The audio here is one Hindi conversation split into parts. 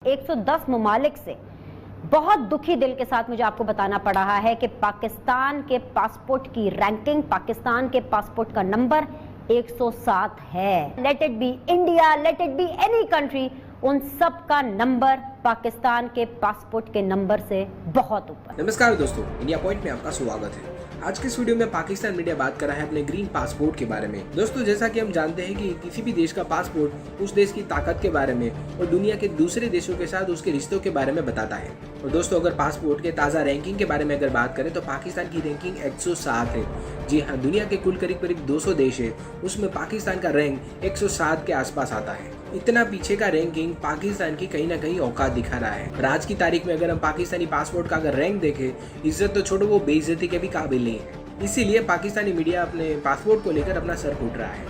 110 ममालिक से बहुत दुखी दिल के साथ मुझे आपको बताना पड़ रहा है कि पाकिस्तान के पासपोर्ट की रैंकिंग, पाकिस्तान के पासपोर्ट का नंबर 107 है। Let it be India, let it be any country, उन सब का नंबर पाकिस्तान के पासपोर्ट के नंबर से बहुत ऊपर। नमस्कार दोस्तों, इंडिया पॉइंट में आपका स्वागत है। आज के इस वीडियो में पाकिस्तान मीडिया बात कर रहा है अपने ग्रीन पासपोर्ट के बारे में। दोस्तों, जैसा कि हम जानते हैं कि किसी भी देश का पासपोर्ट उस देश की ताकत के बारे में और दुनिया के दूसरे देशों के साथ उसके रिश्तों के बारे में बताता है। और दोस्तों, अगर पासपोर्ट के ताज़ा रैंकिंग के बारे में अगर बात करें तो पाकिस्तान की रैंकिंग 107 है। जी हाँ, दुनिया के कुल करीब 200 देश है, उसमें पाकिस्तान का रैंक 107 के आसपास आता है। इतना पीछे का रैंकिंग पाकिस्तान की कहीं ना कहीं औकात दिखा रहा है। और आज की तारीख में अगर हम पाकिस्तानी पासपोर्ट का अगर रैंक देखें, इज्जत तो छोड़ो, वो बेइज्जती के भी काबिल नहीं है। इसीलिए पाकिस्तानी मीडिया अपने पासपोर्ट को लेकर अपना सर फूट रहा है।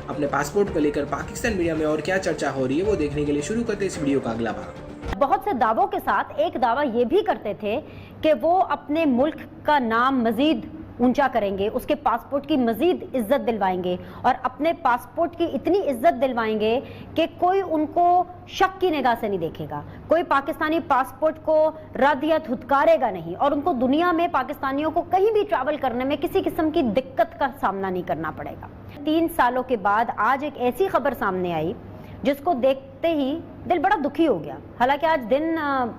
अपने पासपोर्ट को लेकर पाकिस्तान मीडिया में और क्या चर्चा हो रही है वो देखने के लिए शुरू करते इस वीडियो का अगला भाग। बहुत से दावों के साथ एक दावा ये भी करते थे कि वो अपने मुल्क का नाम मजीद ऊंचा करेंगे, उसके पासपोर्ट की मजीद इज्जत दिलवाएंगे और अपने पासपोर्ट की इतनी इज्जत दिलवाएंगे कि कोई उनको शक की निगाह से नहीं देखेगा, कोई पाकिस्तानी पासपोर्ट को रद्द या धुतकारेगा नहीं और उनको दुनिया में पाकिस्तानियों को कहीं भी ट्रैवल करने में किसी किस्म की दिक्कत का सामना नहीं करना पड़ेगा। 3 सालों के बाद आज एक ऐसी खबर सामने आई जिसको देखते ही दिल बड़ा दुखी हो गया। हालांकि आज दिन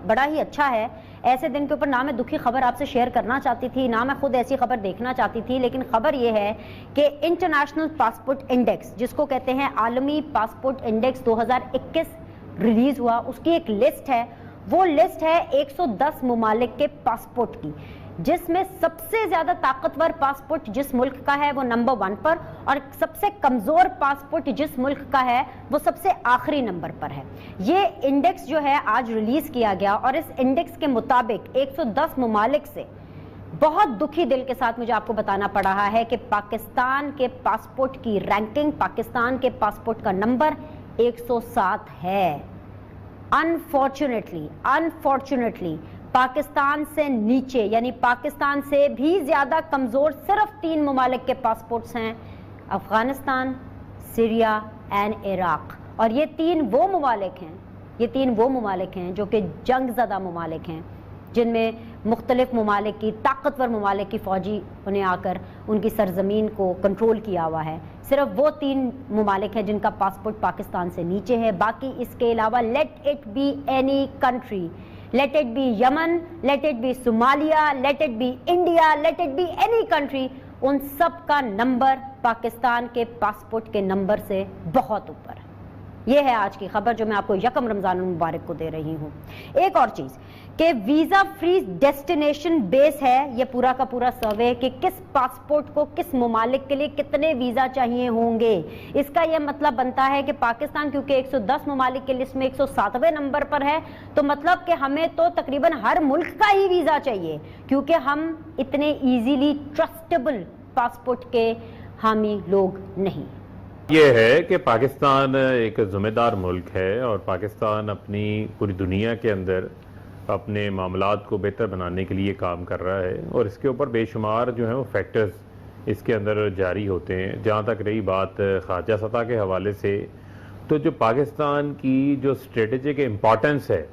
बड़ा ही अच्छा है, ऐसे दिन के ऊपर ना मैं दुखी खबर आपसे शेयर करना चाहती थी, ना मैं खुद ऐसी खबर देखना चाहती थी, लेकिन खबर यह है कि इंटरनेशनल पासपोर्ट इंडेक्स, जिसको कहते हैं आलमी पासपोर्ट इंडेक्स 2021 रिलीज हुआ, उसकी एक लिस्ट है। वो लिस्ट है 110 ममालिक के पासपोर्ट की, जिसमें सबसे ज्यादा ताकतवर पासपोर्ट जिस मुल्क का है वो नंबर 1 पर और सबसे कमजोर पासपोर्ट जिस मुल्क का है वो सबसे आखिरी नंबर पर है। ये इंडेक्स जो है आज रिलीज किया गया और इस इंडेक्स के मुताबिक 110 ममालिक से बहुत दुखी दिल के साथ मुझे आपको बताना पड़ रहा है कि पाकिस्तान के पासपोर्ट की रैंकिंग, पाकिस्तान के पासपोर्ट का नंबर 107 है। अनफॉर्चुनेटली पाकिस्तान से नीचे, यानी पाकिस्तान से भी ज्यादा कमजोर सिर्फ 3 ममालिक के पासपोर्ट्स हैं, अफगानिस्तान, सीरिया एंड इराक। और ये तीन वो ममालिक हैं जो कि जंगज़दा ममालिक हैं, जिनमें मुख्तलिफ ममालिक की, ताकतवर ममालिक की फौजी उन्हें आकर उनकी सरजमीन को कंट्रोल किया हुआ है। सिर्फ वो 3 ममालिक हैं जिनका पासपोर्ट पाकिस्तान से नीचे है। बाकी इसके अलावा let it be any country, let it be Yemen, let it be Somalia, let it be India, let it be any country, उन सब का नंबर पाकिस्तान के पासपोर्ट के नंबर से बहुत ऊपर है। यह है आज की खबर जो मैं आपको यकम रमजान मुबारक को दे रही हूं। एक और चीज कि वीजा फ्री डेस्टिनेशन बेस है ये पूरा का पूरा सर्वे कि किस पासपोर्ट को किस ममालिक के लिए कितने वीजा चाहिए होंगे। इसका यह मतलब बनता है कि पाकिस्तान क्योंकि 110 ममालिक की लिस्ट में 107वें नंबर पर है, तो मतलब कि हमें तो तकरीबन हर मुल्क का ही वीजा चाहिए, क्योंकि हम इतने इजीली ट्रस्टेबल पासपोर्ट के हामी लोग नहीं। ये है कि पाकिस्तान एक ज़िम्मेदार मुल्क है और पाकिस्तान अपनी पूरी दुनिया के अंदर अपने मामलात को बेहतर बनाने के लिए काम कर रहा है और इसके ऊपर बेशुमार जो है वो फैक्टर्स इसके अंदर जारी होते हैं। जहाँ तक रही बात ख़ारजा सतह के हवाले से, तो जो पाकिस्तान की जो स्ट्रेटजिक इम्पॉर्टेंस है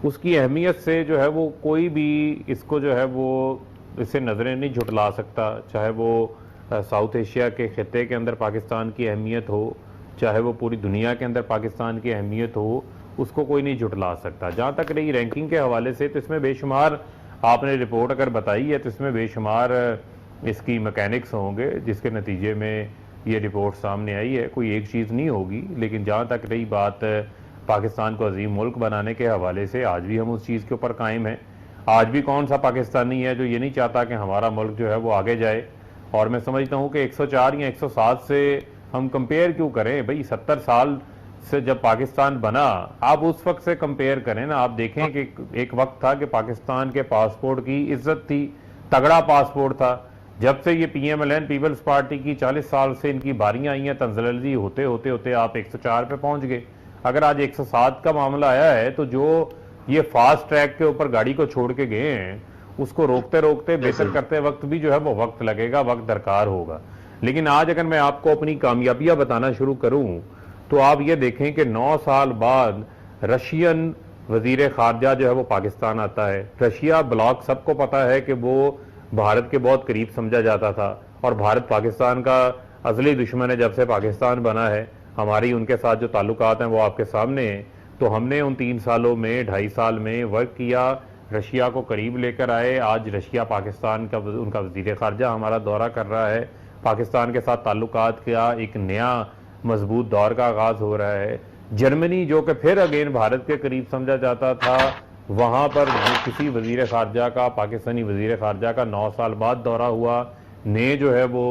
उसकी अहमियत से जो है वो कोई भी इसको जो है वो इससे नज़रें नहीं झुटला सकता। चाहे वो साउथ एशिया के ख़त्े के अंदर पाकिस्तान की अहमियत हो, चाहे वो पूरी दुनिया के अंदर पाकिस्तान की अहमियत हो, उसको कोई नहीं झुटला सकता। जहाँ तक रही रैंकिंग के हवाले से, तो इसमें बेशुमार आपने रिपोर्ट अगर बताई है तो इसमें बेशुमार इसकी मैकेनिक्स होंगे जिसके नतीजे में ये रिपोर्ट सामने आई है। कोई एक चीज़ नहीं होगी। लेकिन जहाँ तक रही बात पाकिस्तान को अजीम मुल्क बनाने के हवाले से, आज भी हम उस चीज़ के ऊपर कायम हैं। आज भी कौन सा पाकिस्तानी है जो ये नहीं चाहता कि हमारा मुल्क जो है वो आगे जाए। और मैं समझता हूँ कि 104 या 107 से हम कंपेयर क्यों करें भाई। 70 साल से जब पाकिस्तान बना, आप उस वक्त से कंपेयर करें ना। आप देखें कि एक वक्त था कि पाकिस्तान के पासपोर्ट की इज्जत थी, तगड़ा पासपोर्ट था। जब से ये PMLN पीपल्स पार्टी की 40 साल से इनकी बारियां आई हैं, तंजलजी होते होते होते आप 104 पे पहुंच गए। अगर आज 107 का मामला आया है तो जो ये फास्ट ट्रैक के ऊपर गाड़ी को छोड़ के गए हैं उसको रोकते रोकते बेहतर करते वक्त भी जो है वो वक्त लगेगा, वक्त दरकार होगा। लेकिन आज अगर मैं आपको अपनी कामयाबियां बताना शुरू करूं तो आप ये देखें कि 9 साल बाद रशियन वजीर खारजा जो है वो पाकिस्तान आता है। रशिया ब्लॉक सबको पता है कि वो भारत के बहुत करीब समझा जाता था और भारत पाकिस्तान का अजली दुश्मन है। जब से पाकिस्तान बना है हमारी उनके साथ जो ताल्लुकात हैं वो आपके सामने हैं। तो हमने उन 3 सालों में 2.5 साल में वर्क किया, रशिया को करीब लेकर आए। आज रशिया पाकिस्तान का उनका वजीर खारजा हमारा दौरा कर रहा है। पाकिस्तान के साथ ताल्लुकात का एक नया मजबूत दौर का आगाज हो रहा है। जर्मनी जो कि फिर अगेन भारत के करीब समझा जाता था, वहाँ पर किसी वजीर खारजा का, पाकिस्तानी वजीर खारजा का 9 साल बाद दौरा हुआ। ने जो है वो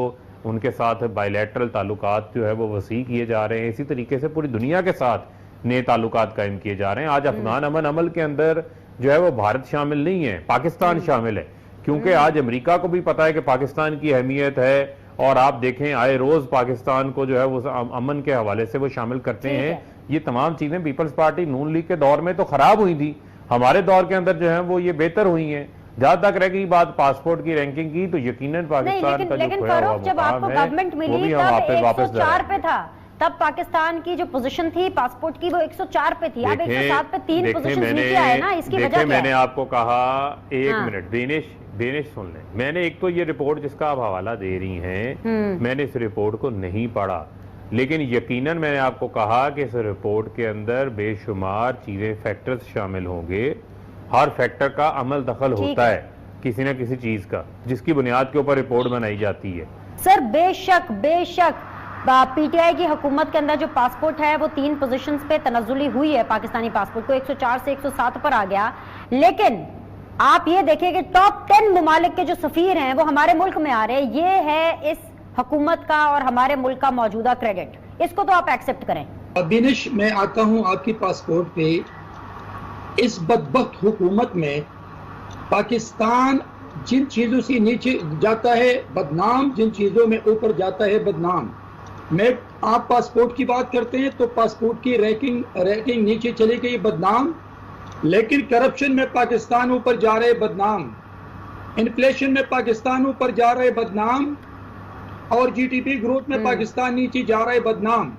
उनके साथ बायलैटरल ताल्लुकात जो है वो वसी किए जा रहे हैं। इसी तरीके से पूरी दुनिया के साथ नए ताल्लुकात कायम किए जा रहे हैं। आज अफगान अमन अमल के अंदर जो है वो भारत शामिल नहीं है, पाकिस्तान शामिल है, क्योंकि आज अमेरिका को भी पता है कि पाकिस्तान की अहमियत है। और आप देखें आए रोज पाकिस्तान को जो है वो अमन के हवाले से वो शामिल करते हैं। ये तमाम चीजें पीपल्स पार्टी नून लीग के दौर में तो खराब हुई थी, हमारे दौर के अंदर जो है वो ये बेहतर हुई हैं। जहां तक रह गई बात पासपोर्ट की रैंकिंग की, तो यकीनन पाकिस्तान का जो खोया हुआ जब आपको गवर्नमेंट मिली तब 104 पे था, तब पाकिस्तान की जो पोजीशन थी पासपोर्ट की वो 104 पे थी। अब 107 पे 3 पोजीशन नीचे आए ना, इसकी वजह क्या है? मैंने आपको कहा एक मिनट बेनिश सुन लें। मैंने एक तो ये रिपोर्ट जिसका आप हवाला दे रही हैं, मैंने इस रिपोर्ट को नहीं पढ़ा, लेकिन यकीनन मैंने आपको कहा कि इस रिपोर्ट के अंदर बेशुमार चीजें, फैक्टर्स शामिल होंगे। हर फैक्टर का अमल दखल होता है किसी न किसी चीज का, जिसकी बुनियाद के ऊपर रिपोर्ट बनाई जाती है। सर बेशक पीटीआई की हुकूमत के अंदर जो पासपोर्ट है वो 3 पोजीशंस पे तनज़्ज़ुली हुई है। पाकिस्तानी पासपोर्ट को 104 से 107 पर आ गया। लेकिन आप ये देखिए कि टॉप 10 मुमालिक के जो सफीर हैं वो हमारे मुल्क में आ रहे हैं। ये है इस हुकूमत का और हमारे मुल्क का मौजूदा क्रेडिट, इसको तो आप एक्सेप्ट करें। बिनिश, मैं आता हूं आपकी पासपोर्ट पे। इस बदबख्त हुकूमत में पाकिस्तान जिन चीजों से नीचे जाता है बदनाम, जिन चीजों में ऊपर जाता है बदनाम। आप पासपोर्ट की बात करते हैं तो पासपोर्ट की रैंकिंग नीचे चली गई, बदनाम। लेकिन करप्शन में पाकिस्तान ऊपर जा रहे, बदनाम। इन्फ्लेशन में पाकिस्तान ऊपर जा रहे, बदनाम। और जीडीपी ग्रोथ में पाकिस्तान नीचे जा रहा है, बदनाम।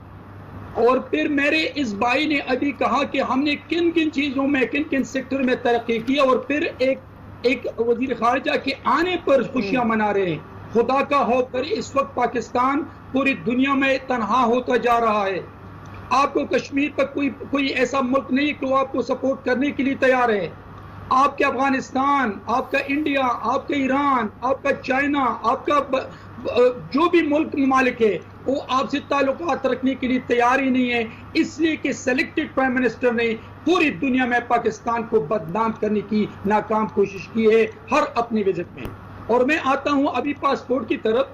और फिर मेरे इस भाई ने अभी कहा कि हमने किन किन चीजों में, किन किन सेक्टर में तरक्की की, और फिर एक वजीर खारजा के आने पर खुशियां मना रहे हैं। खुदा का होकर इस वक्त पाकिस्तान पूरी दुनिया में तनहा होता जा रहा है। आपको कश्मीर पर कोई ऐसा मुल्क नहीं कि वो आपको सपोर्ट करने के लिए तैयार है। आपके अफगानिस्तान, आपका इंडिया, आपका ईरान, आपका चाइना, आपका जो भी मुल्क ममालिक है वो आपसे ताल्लुकात रखने के लिए तैयार ही नहीं है, इसलिए कि सेलेक्टेड प्राइम मिनिस्टर ने पूरी दुनिया में पाकिस्तान को बदनाम करने की नाकाम कोशिश की है हर अपनी विजिट में। और मैं आता हूं अभी पासपोर्ट की तरफ।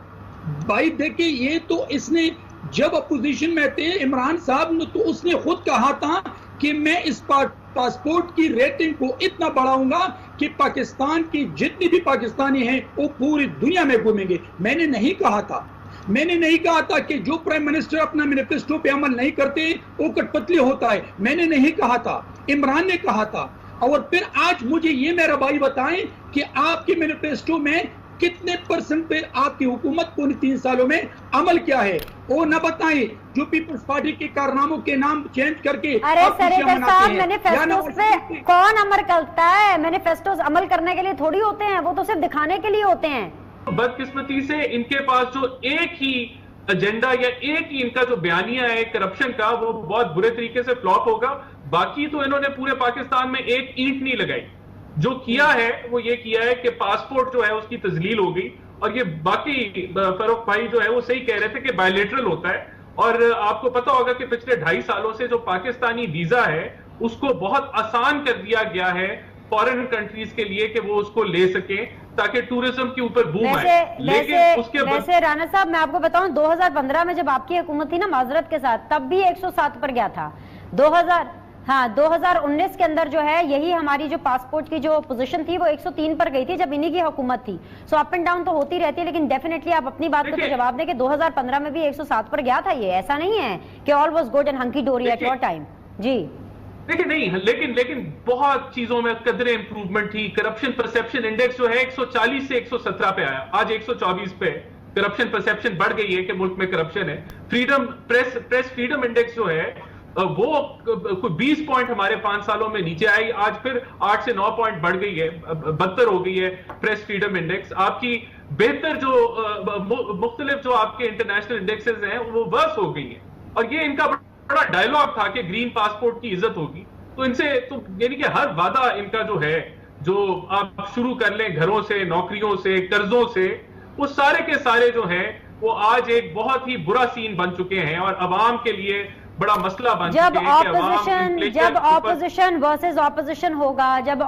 भाई देखिए, ये तो इसने जब अपोजिशन में थे इमरान साहब ने, तो उसने खुद कहा था कि मैं इस पासपोर्ट की रेटिंग को इतना बढ़ाऊंगा कि पाकिस्तान की जितनी भी पाकिस्तानी हैं वो पूरी दुनिया में घूमेंगे। मैंने नहीं कहा था कि जो प्राइम मिनिस्टर अपना मैनिफेस्टो पे अमल नहीं करते वो कठपुतली होता है। मैंने नहीं कहा था, इमरान ने कहा था। और फिर आज मुझे ये मेरा भाई बताएं कि आपके मैनिफेस्टो में कितने % पे आपकी हुकूमत को 3 सालों में अमल किया है, वो न बताएं। जो पीपल्स पार्टी के कारनामों के नाम चेंज करके, अरे सरेकर साहब, मैनिफेस्टोस पे कौन अमल करता है? मैनिफेस्टोस अमल करने के लिए थोड़ी होते हैं, वो तो सिर्फ दिखाने के लिए होते हैं। बदकिस्मती से इनके पास जो एक ही एजेंडा या एक ही इनका जो बयानिया है करप्शन का, वो बहुत बुरे तरीके से फ्लॉप होगा। बाकी तो इन्होंने पूरे पाकिस्तान में एक ईंट नहीं लगाई। जो किया है वो ये किया है कि पासपोर्ट जो है उसकी तजलील हो गई। और ये बाकी फरूख भाई जो है वो सही कह रहे थे कि बायलैटरल होता है। और आपको पता होगा कि पिछले 2.5 सालों से जो पाकिस्तानी वीजा है उसको बहुत आसान कर दिया गया है फॉरेन कंट्रीज के लिए कि वो उसको ले सके ताकि टूरिज्म के ऊपर बूम आए। लेकिन उसके वैसे राणा साहब, मैं आपको बताऊं 2015 में जब आपकी हुकूमत थी ना माजरत के साथ, तब भी 107 पर गया था। 2019 के अंदर जो है यही हमारी जो पासपोर्ट की जो पोजीशन थी वो 103 पर गई थी जब इन्हीं की हुकूमत थी। सो अप एंड डाउन तो होती रहती है, लेकिन डेफिनेटली आप अपनी बात को तो जवाब दें कि 2015 में भी 107 पर गया था। ये ऐसा नहीं है कि all was good and hunky डोरी एट योर टाइम। जी देखिए, नहीं, लेकिन बहुत चीजों में कदरे इंप्रूवमेंट थी। करप्शन परसेप्शन इंडेक्स जो है 140 से 117 पे आया, आज 124 पे। करप्शन परसेप्शन बढ़ गई है कि मुल्क में करप्शन है। प्रेस फ्रीडम इंडेक्स जो है वो कोई 20 पॉइंट हमारे 5 सालों में नीचे आई, आज फिर 8 से 9 पॉइंट बढ़ गई है, 72 हो गई है प्रेस फ्रीडम इंडेक्स। आपकी बेहतर जो मुख्तलिफ जो आपके इंटरनेशनल इंडेक्सेस हैं वो वर्स हो गई है। और ये इनका बड़ा डायलॉग था कि ग्रीन पासपोर्ट की इज्जत होगी। तो इनसे तो यानी कि हर वादा इनका जो है, जो आप शुरू कर लें घरों से, नौकरियों से, कर्जों से, वो सारे के सारे जो हैं वो आज एक बहुत ही बुरा सीन बन चुके हैं और अवाम के लिए बड़ा मसला बन चुके हैं। जब ऑपोजिशन वर्सेस ऑपोजिशन होगा, जब